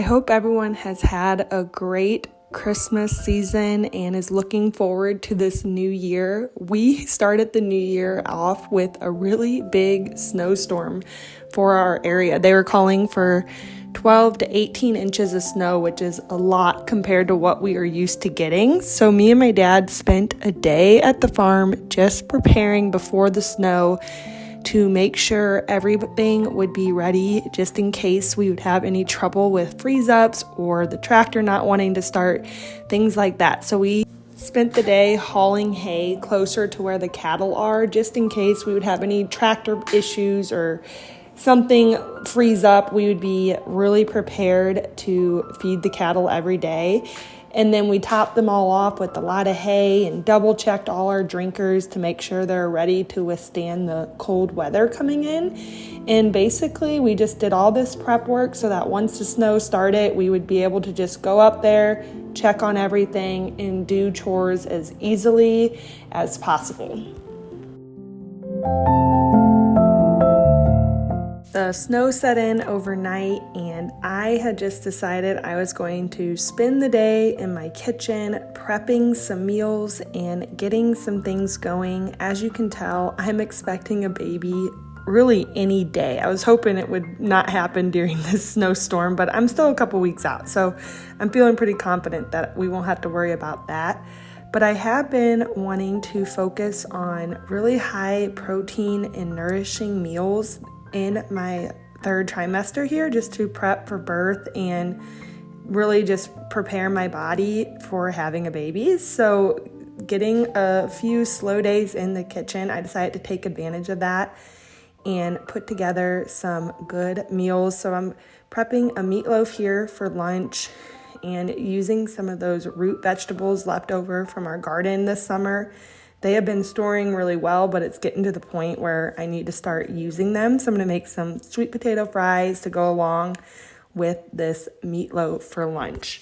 I hope everyone has had a great Christmas season and is looking forward to this new year. We started the new year off with a really big snowstorm for our area. They were calling for 12 to 18 inches of snow, which is a lot compared to what we are used to getting. So me and my dad spent a day at the farm just preparing before the snow to make sure everything would be ready just in case we would have any trouble with freeze-ups or the tractor not wanting to start, things like that. So we spent the day hauling hay closer to where the cattle are just in case we would have any tractor issues or something freeze up. We would be really prepared to feed the cattle every day. And then we topped them all off with a lot of hay and double checked all our drinkers to make sure they're ready to withstand the cold weather coming in. And basically we just did all this prep work so that once the snow started, we would be able to just go up there, check on everything, and do chores as easily as possible. The snow set in overnight, and I had just decided I was going to spend the day in my kitchen prepping some meals and getting some things going. As you can tell, I'm expecting a baby really any day. I was hoping it would not happen during this snowstorm, but I'm still a couple weeks out, so I'm feeling pretty confident that we won't have to worry about that. But I have been wanting to focus on really high protein and nourishing meals in my third trimester here, just to prep for birth and really just prepare my body for having a baby. So getting a few slow days in the kitchen, I decided to take advantage of that and put together some good meals. So I'm prepping a meatloaf here for lunch and using some of those root vegetables left over from our garden this summer. They have been storing really well, but it's getting to the point where I need to start using them. So I'm going to make some sweet potato fries to go along with this meatloaf for lunch.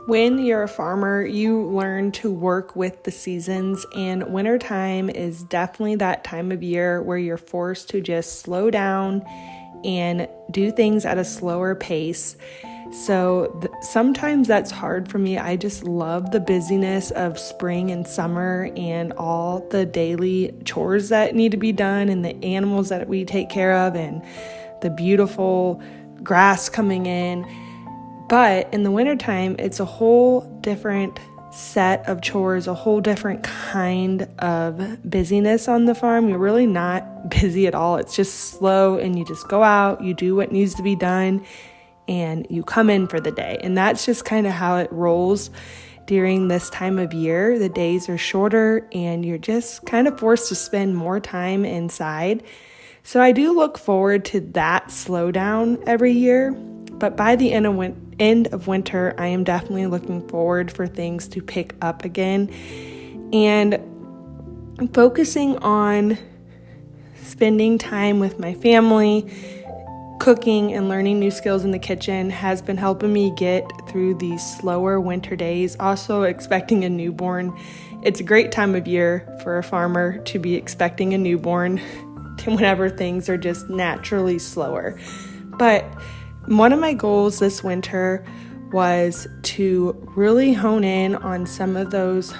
When you're a farmer, you learn to work with the seasons, and wintertime is definitely that time of year where you're forced to just slow down and do things at a slower pace. So sometimes that's hard for me. I just love the busyness of spring and summer and all the daily chores that need to be done and the animals that we take care of and the beautiful grass coming in. But in the wintertime, it's a whole different set of chores, a whole different kind of busyness on the farm. You're really not busy at all. It's just slow, and you just go out, you do what needs to be done, and you come in for the day. And that's just kind of how it rolls during this time of year. The days are shorter, and you're just kind of forced to spend more time inside. So I do look forward to that slowdown every year. But by the end of winter, I am definitely looking forward for things to pick up again. And focusing on spending time with my family, cooking, and learning new skills in the kitchen has been helping me get through these slower winter days. Also, expecting a newborn. It's a great time of year for a farmer to be expecting a newborn whenever things are just naturally slower. But one of my goals this winter was to really hone in on some of those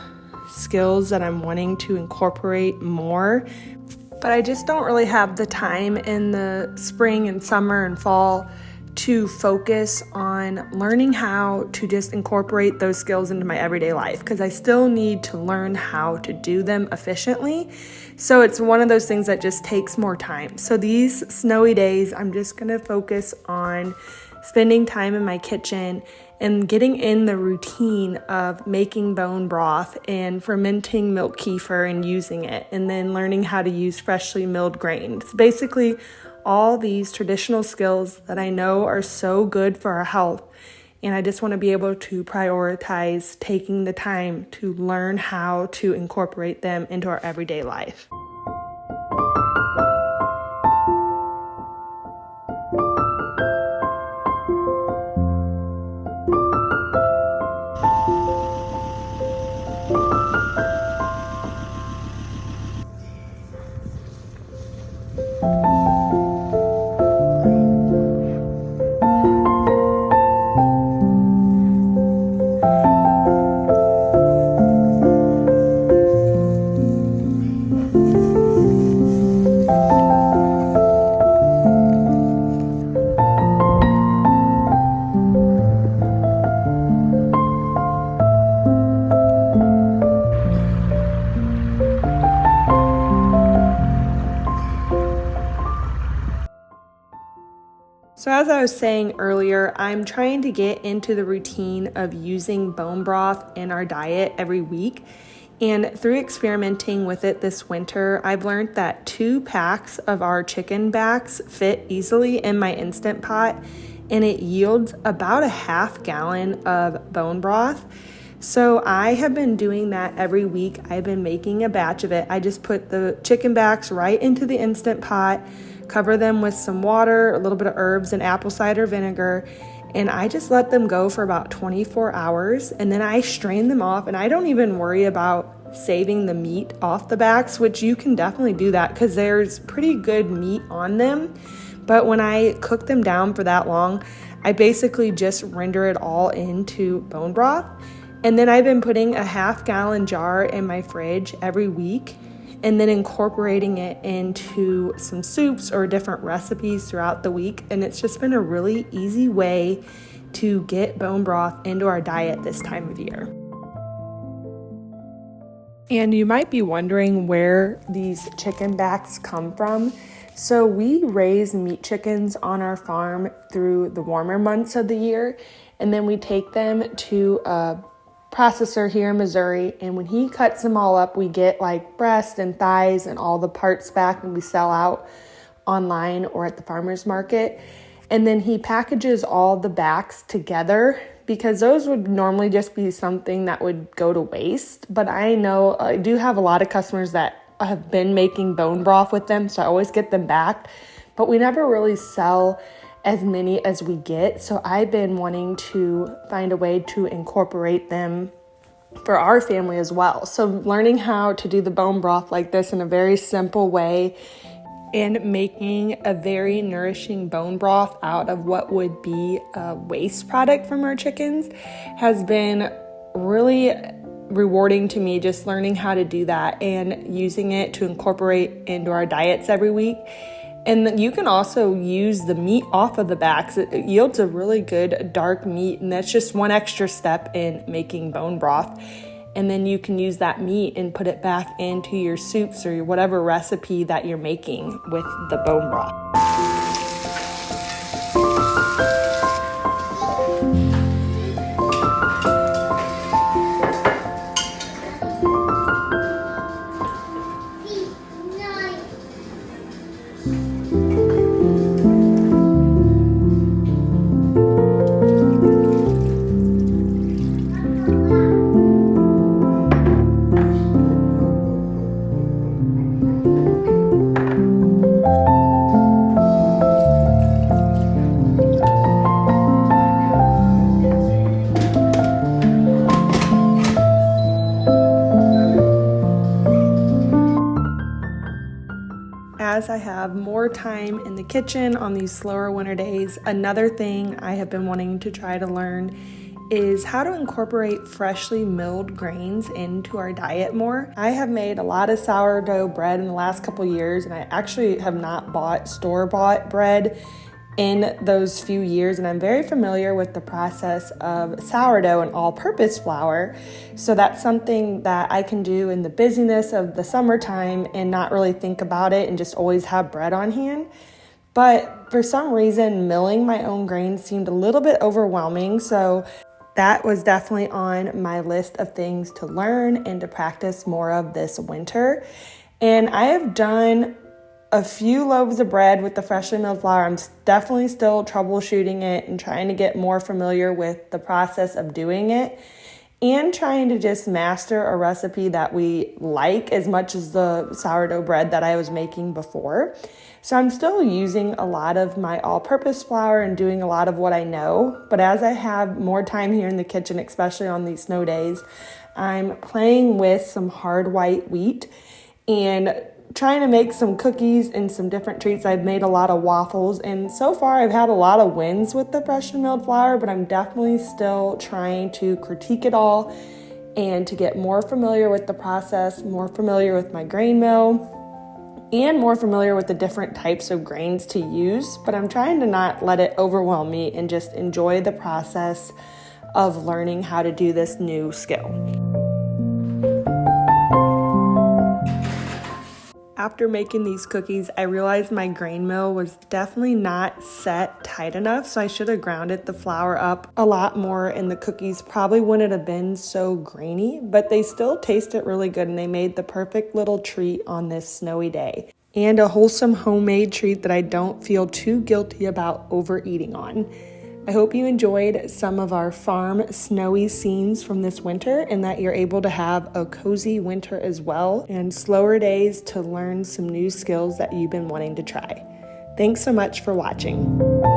skills that I'm wanting to incorporate more, but I just don't really have the time in the spring and summer and fall to focus on learning how to just incorporate those skills into my everyday life, because I still need to learn how to do them efficiently. So it's one of those things that just takes more time. So these snowy days, I'm just going to focus on spending time in my kitchen and getting in the routine of making bone broth and fermenting milk kefir and using it, and then learning how to use freshly milled grain. It's basically all these traditional skills that I know are so good for our health. And I just want to be able to prioritize taking the time to learn how to incorporate them into our everyday life. So as I was saying earlier, I'm trying to get into the routine of using bone broth in our diet every week. And through experimenting with it this winter, I've learned that 2 packs of our chicken backs fit easily in my Instant Pot, and it yields about a half gallon of bone broth. So I have been doing that every week. I've been making a batch of it. I just put the chicken backs right into the Instant Pot, cover them with some water, a little bit of herbs and apple cider vinegar, and I just let them go for about 24 hours, and then I strain them off, and I don't even worry about saving the meat off the backs, which you can definitely do that because there's pretty good meat on them. But when I cook them down for that long, I basically just render it all into bone broth. And then I've been putting a half-gallon jar in my fridge every week and then incorporating it into some soups or different recipes throughout the week. And it's just been a really easy way to get bone broth into our diet this time of year. And you might be wondering where these chicken backs come from. So we raise meat chickens on our farm through the warmer months of the year, and then we take them to a processor here in Missouri, and when he cuts them all up, we get like breast and thighs and all the parts back, and we sell out online or at the farmer's market. And then he packages all the backs together because those would normally just be something that would go to waste. But I know I do have a lot of customers that have been making bone broth with them, so I always get them back, but we never really sell as many as we get. So I've been wanting to find a way to incorporate them for our family as well. So learning how to do the bone broth like this in a very simple way and making a very nourishing bone broth out of what would be a waste product from our chickens has been really rewarding to me, just learning how to do that and using it to incorporate into our diets every week. And you can also use the meat off of the backs. It yields a really good dark meat, and that's just one extra step in making bone broth. And then you can use that meat and put it back into your soups or whatever recipe that you're making with the bone broth. As I have more time in the kitchen on these slower winter days, another thing I have been wanting to try to learn is how to incorporate freshly milled grains into our diet more. I have made a lot of sourdough bread in the last couple years, and I actually have not bought store-bought bread in those few years, and I'm very familiar with the process of sourdough and all-purpose flour. So that's something that I can do in the busyness of the summertime and not really think about it and just always have bread on hand. But for some reason, milling my own grains seemed a little bit overwhelming, so that was definitely on my list of things to learn and to practice more of this winter. And I have done a few loaves of bread with the freshly milled flour. I'm definitely still troubleshooting it and trying to get more familiar with the process of doing it and trying to just master a recipe that we like as much as the sourdough bread that I was making before. So I'm still using a lot of my all-purpose flour and doing a lot of what I know. But as I have more time here in the kitchen, especially on these snow days, I'm playing with some hard white wheat and trying to make some cookies and some different treats. I've made a lot of waffles, and so far I've had a lot of wins with the freshly milled flour, but I'm definitely still trying to critique it all and to get more familiar with the process, more familiar with my grain mill, and more familiar with the different types of grains to use. But I'm trying to not let it overwhelm me and just enjoy the process of learning how to do this new skill. After making these cookies, I realized my grain mill was definitely not set tight enough, so I should have grounded the flour up a lot more and the cookies probably wouldn't have been so grainy, but they still tasted really good and they made the perfect little treat on this snowy day. And a wholesome homemade treat that I don't feel too guilty about overeating on. I hope you enjoyed some of our farm snowy scenes from this winter and that you're able to have a cozy winter as well and slower days to learn some new skills that you've been wanting to try. Thanks so much for watching.